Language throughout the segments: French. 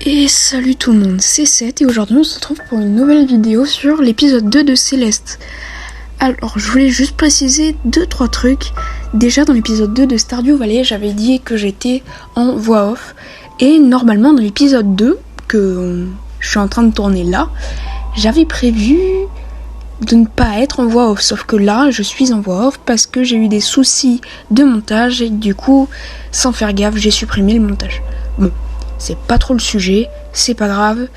Et salut tout le monde, c'est Seth et aujourd'hui on se retrouve pour une nouvelle vidéo sur l'épisode 2 de Céleste. Alors je voulais juste préciser 2-3 trucs. Déjà dans l'épisode 2 de Stardew Valley, j'avais dit que j'étais en voix off. Et normalement dans l'épisode 2, que je suis en train de tourner là, j'avais prévu de ne pas être en voix off. Sauf que là, je suis en voix off parce que j'ai eu des soucis de montage et du coup, sans faire gaffe, j'ai supprimé le montage. Bon. C'est pas trop le sujet, c'est pas grave.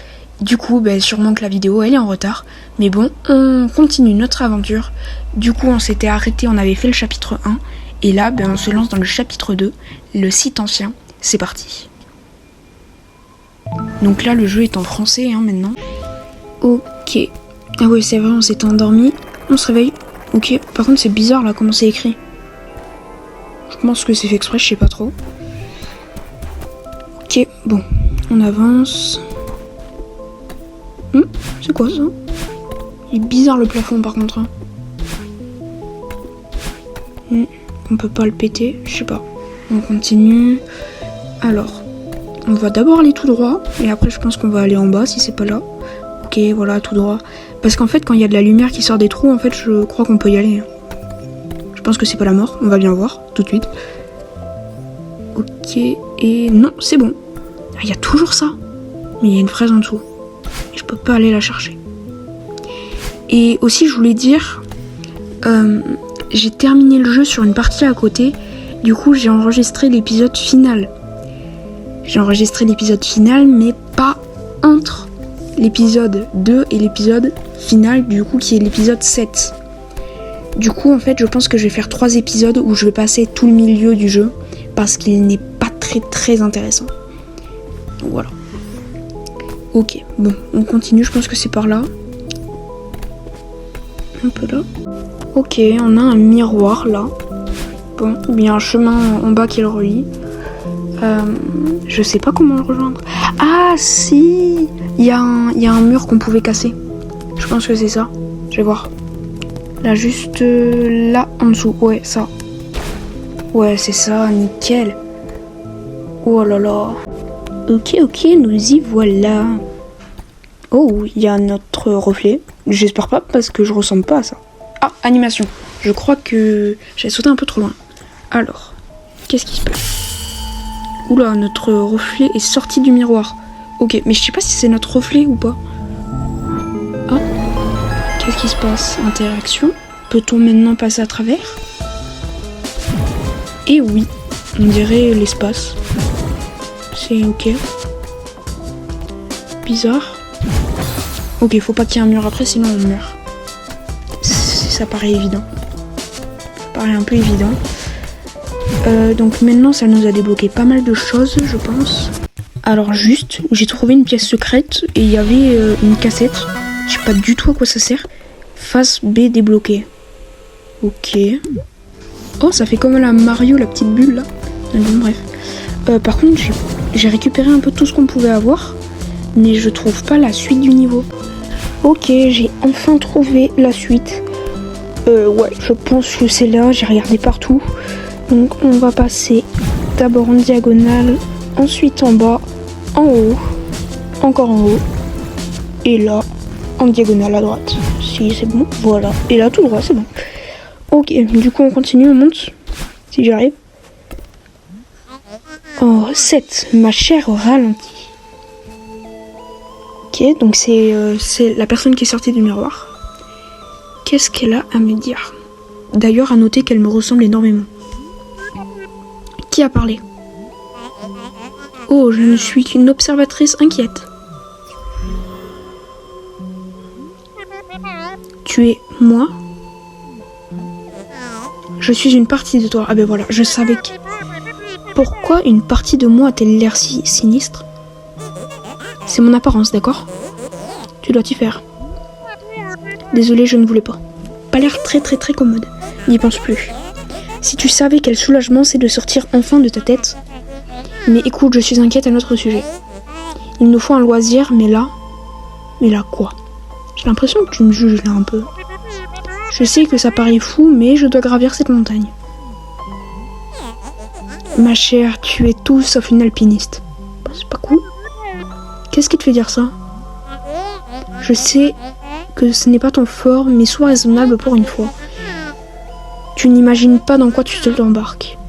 Du coup, sûrement que la vidéo elle est en retard. Mais bon, on continue notre aventure. Du coup, on s'était arrêté, on avait fait le chapitre 1. Et là, on se lance dans le chapitre 2, le site ancien. C'est parti. Donc là, le jeu est en français maintenant. Ok. Ah ouais, c'est vrai, on s'était endormi. On se réveille. Ok. Par contre, c'est bizarre là, comment c'est écrit. Je pense que c'est fait exprès, je sais pas trop. Ok, bon, on avance. C'est quoi ça? Il est bizarre le plafond par contre. On peut pas le péter, je sais pas. On continue. Alors, on va d'abord aller tout droit. Et après je pense qu'on va aller en bas si c'est pas là. Ok, voilà, tout droit. Parce qu'en fait quand il y a de la lumière qui sort des trous, en fait je crois qu'on peut y aller. Je pense que c'est pas la mort, on va bien voir tout de suite. Ok, et non, c'est bon. Il y a toujours ça. Mais il y a une fraise en dessous. Et je peux pas aller la chercher. Et aussi, je voulais dire, j'ai terminé le jeu sur une partie à côté. Du coup, j'ai enregistré l'épisode final. J'ai enregistré l'épisode final, mais pas entre l'épisode 2 et l'épisode final, du coup, qui est l'épisode 7. Du coup, en fait, je pense que je vais faire 3 épisodes où je vais passer tout le milieu du jeu. Parce qu'il n'est pas très intéressant. Donc voilà. Ok, bon, on continue, je pense que c'est par là. Un peu là. Ok, on a un miroir là. Bon, il y a un chemin en bas qui le relie. Je sais pas comment le rejoindre. Ah si, il y a un mur qu'on pouvait casser. Je pense que c'est ça. Je vais voir. Là, juste là en dessous. Ouais, ça. Ouais, c'est ça, nickel. Oh là là. Ok, nous y voilà. Oh, il y a notre reflet. J'espère pas parce que je ressemble pas à ça. Ah, animation. Je crois que j'ai sauté un peu trop loin. Alors, qu'est-ce qui se passe? Oula, notre reflet est sorti du miroir. Ok, mais je sais pas si c'est notre reflet ou pas. Ah, qu'est-ce qui se passe? Interaction. Peut-on maintenant passer à travers? Et oui, on dirait l'espace. C'est ok. Bizarre. Ok, faut pas qu'il y ait un mur après, sinon on meurt. Ça paraît évident. Ça paraît un peu évident. Donc maintenant, ça nous a débloqué pas mal de choses, je pense. Alors juste, j'ai trouvé une pièce secrète et il y avait une cassette. Je sais pas du tout à quoi ça sert. Face B débloquée. Ok. Oh, ça fait comme la Mario, la petite bulle là. Bon, bref. Par contre, j'ai récupéré un peu tout ce qu'on pouvait avoir, mais je trouve pas la suite du niveau. Ok, j'ai enfin trouvé la suite. Ouais, je pense que c'est là, j'ai regardé partout. Donc on va passer d'abord en diagonale, ensuite en bas, en haut, encore en haut, et là, en diagonale à droite. Si c'est bon, voilà. Et là, tout droit, c'est bon. Ok, du coup on continue, on monte, si j'arrive. Oh, 7, ma chère au ralenti. Ok, donc c'est la personne qui est sortie du miroir. Qu'est-ce qu'elle a à me dire? D'ailleurs, à noter qu'elle me ressemble énormément. Qui a parlé? Oh, je ne suis qu'une observatrice inquiète. Tu es moi? Je suis une partie de toi. Ah ben voilà, je savais que... Pourquoi une partie de moi a-t-elle l'air si sinistre? C'est mon apparence, d'accord? Tu dois t'y faire. Désolé, je ne voulais pas. Pas l'air très commode. N'y pense plus. Si tu savais quel soulagement c'est de sortir enfin de ta tête. Mais écoute, je suis inquiète à notre sujet. Il nous faut un loisir, mais là quoi? J'ai l'impression que tu me juges là un peu. Je sais que ça paraît fou, mais je dois gravir cette montagne. Ma chère, tu es tout sauf une alpiniste. C'est pas cool. Qu'est-ce qui te fait dire ça? Je sais que ce n'est pas ton fort, mais sois raisonnable pour une fois. Tu n'imagines pas dans quoi tu te l'embarques.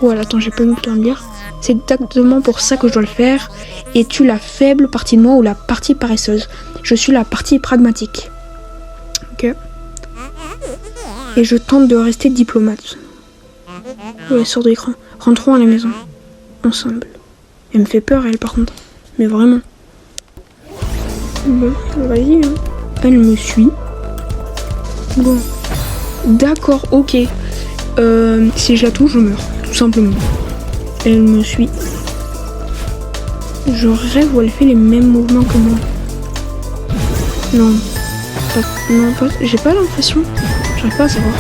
Voilà, attends, j'ai pas eu le temps de lire. C'est exactement pour ça que je dois le faire. Es-tu la faible partie de moi ou la partie paresseuse? Je suis la partie pragmatique. Ok. Et je tente de rester diplomate. Ouais, sors de l'écran. Rentrons à la maison. Ensemble. Elle me fait peur, elle, par contre. Mais vraiment. Bon, vas-y, hein. Elle me suit. Bon. D'accord, ok. Si je la touche, je meurs. Tout simplement. Elle me suit. Je rêve où elle fait les mêmes mouvements que moi. Non. Pas, j'ai pas l'impression. J'arrive pas à savoir.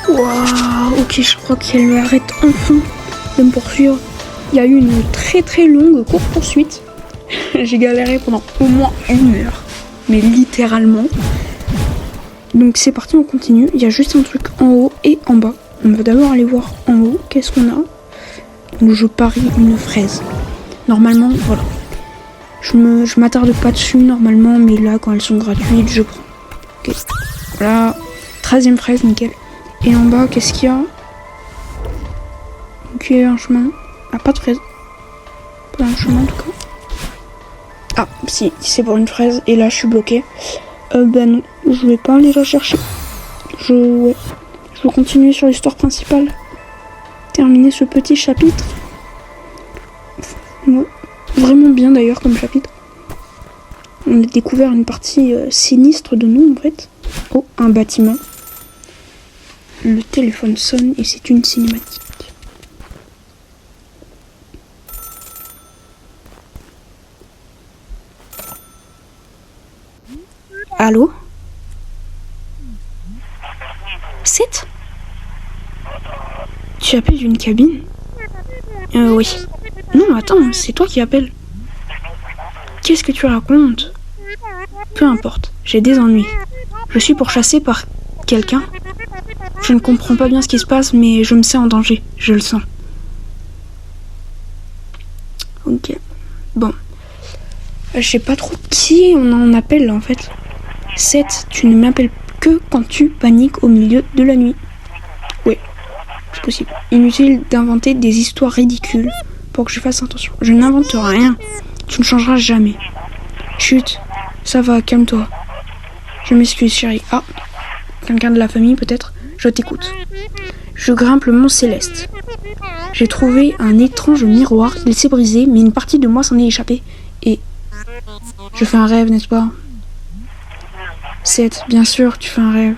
Waouh, ok, je crois qu'elle arrête enfin de me poursuivre. Il y a eu une très très longue course poursuite. J'ai galéré pendant au moins 1 heure, mais littéralement. Donc c'est parti, on continue. Il y a juste un truc en haut et en bas. On va d'abord aller voir en haut. Qu'est-ce qu'on a? Donc je parie une fraise. Normalement, voilà. Je m'attarde pas dessus normalement, mais là, quand elles sont gratuites, je prends. Ok. Voilà. 13e fraise, nickel. Et en bas, qu'est-ce qu'il y a? Ok, un chemin. Ah, pas de fraise. Pas un chemin en tout cas. Ah, si, c'est pour une fraise. Et là, je suis bloquée. Ben non, je vais pas aller la chercher. Je veux continuer sur l'histoire principale. Terminer ce petit chapitre. Ouais. Vraiment bien d'ailleurs comme chapitre. On a découvert une partie sinistre de nous en fait. Oh, un bâtiment. Le téléphone sonne et c'est une cinématique. Allô? Seth? Tu appelles d'une cabine? Oui. Non, attends, c'est toi qui appelles. Qu'est-ce que tu racontes? Peu importe, j'ai des ennuis. Je suis pourchassée par quelqu'un. Je ne comprends pas bien ce qui se passe, mais je me sens en danger. Je le sens. Ok. Bon. Je sais pas trop qui on en appelle là, en fait. Seth, tu ne m'appelles que quand tu paniques au milieu de la nuit. Oui, c'est possible. Inutile d'inventer des histoires ridicules pour que je fasse attention. Je n'invente rien. Tu ne changeras jamais. Chut, ça va, calme-toi. Je m'excuse, chérie. Ah, quelqu'un de la famille peut-être? Je t'écoute. Je grimpe le mont Céleste. J'ai trouvé un étrange miroir. Il s'est brisé, mais une partie de moi s'en est échappée. Et je fais un rêve, n'est-ce pas? Seth, bien sûr, tu fais un rêve.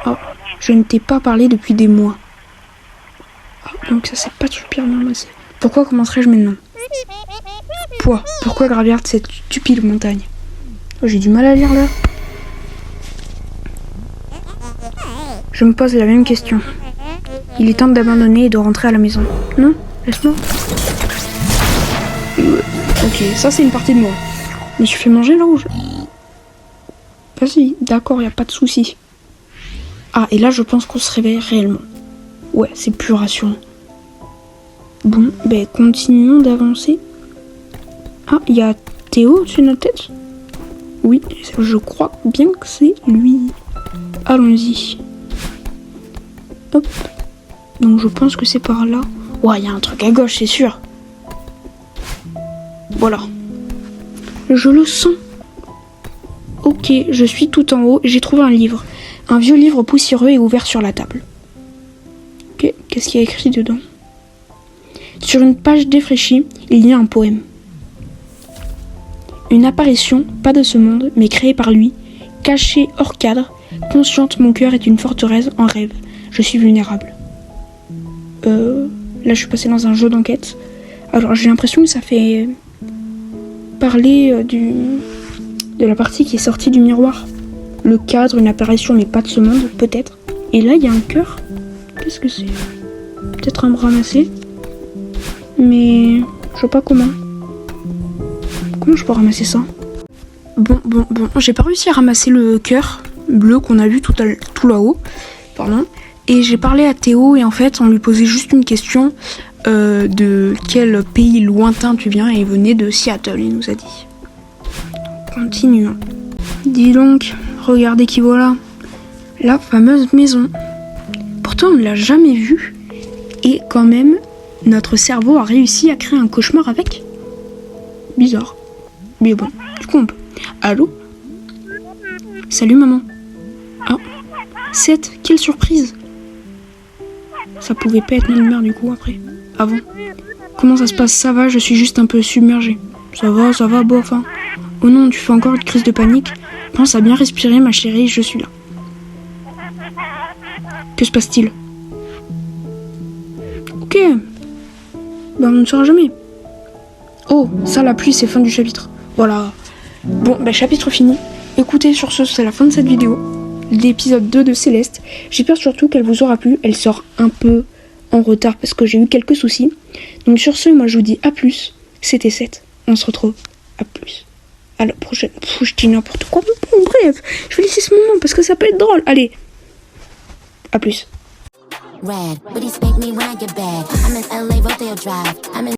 Oh, je ne t'ai pas parlé depuis des mois. Oh, donc ça, c'est pas super bien passé. Pourquoi commencerais-je maintenant? Pourquoi gravir cette stupide montagne? Oh, j'ai du mal à lire là. Je me pose la même question. Il est temps d'abandonner et de rentrer à la maison. Non? Laisse-moi. Ok, ça c'est une partie de moi. Mais je fais manger là où je... Vas-y, d'accord, y a pas de souci. Ah, et là je pense qu'on se réveille réellement. Ouais, c'est plus rassurant. Bon, ben continuons d'avancer. Ah, il y a Théo au-dessus de notre tête? Oui, je crois bien que c'est lui. Allons-y. Hop. Donc je pense que c'est par là. Ouais, il y a un truc à gauche, c'est sûr. Voilà. Je le sens. Ok, je suis tout en haut et j'ai trouvé un livre. Un vieux livre poussiéreux et ouvert sur la table. Ok, qu'est-ce qu'il y a écrit dedans? Sur une page défraîchie, il y a un poème. Une apparition, pas de ce monde, mais créée par lui, cachée hors cadre, consciente, mon cœur est une forteresse en rêve. Je suis vulnérable. Là, je suis passée dans un jeu d'enquête. Alors, j'ai l'impression que ça fait parler de la partie qui est sortie du miroir. Le cadre, une apparition, mais pas de ce monde, peut-être. Et là, il y a un cœur. Qu'est-ce que c'est? Peut-être un bras ramassé. Mais je sais pas comment. Comment je peux ramasser ça? Bon, j'ai pas réussi à ramasser le cœur bleu qu'on a vu tout là-haut. Pardon. Et j'ai parlé à Théo et en fait, on lui posait juste une question de quel pays lointain tu viens et il venait de Seattle, il nous a dit. Continuons. Dis donc, regardez qui voilà. La fameuse maison. Pourtant, on ne l'a jamais vue. Et quand même, notre cerveau a réussi à créer un cauchemar avec. Bizarre. Mais bon, du coup on peut. Allô? Salut maman. Ah, Seth, quelle surprise. Ça pouvait pas être notre mère du coup après. Avant. Comment ça se passe? Ça va, je suis juste un peu submergée. Ça va, bon enfin. Oh non, tu fais encore une crise de panique. Pense à bien respirer ma chérie, je suis là. Que se passe-t-il? Ok. Ben on ne saura jamais. Oh, ça la pluie, c'est fin du chapitre. Voilà. Bon, chapitre fini. Écoutez, sur ce, c'est la fin de cette vidéo. L'épisode 2 de Céleste. J'espère surtout qu'elle vous aura plu. Elle sort un peu en retard parce que j'ai eu quelques soucis. Donc sur ce, moi je vous dis à plus. C'était Seth. On se retrouve. À plus. À la prochaine. Je dis n'importe quoi. Bon, bref, je vais laisser ce moment parce que ça peut être drôle. Allez. À plus. Red, but he spank me when I get back. I'm in LA, Rodeo Drive. I'm in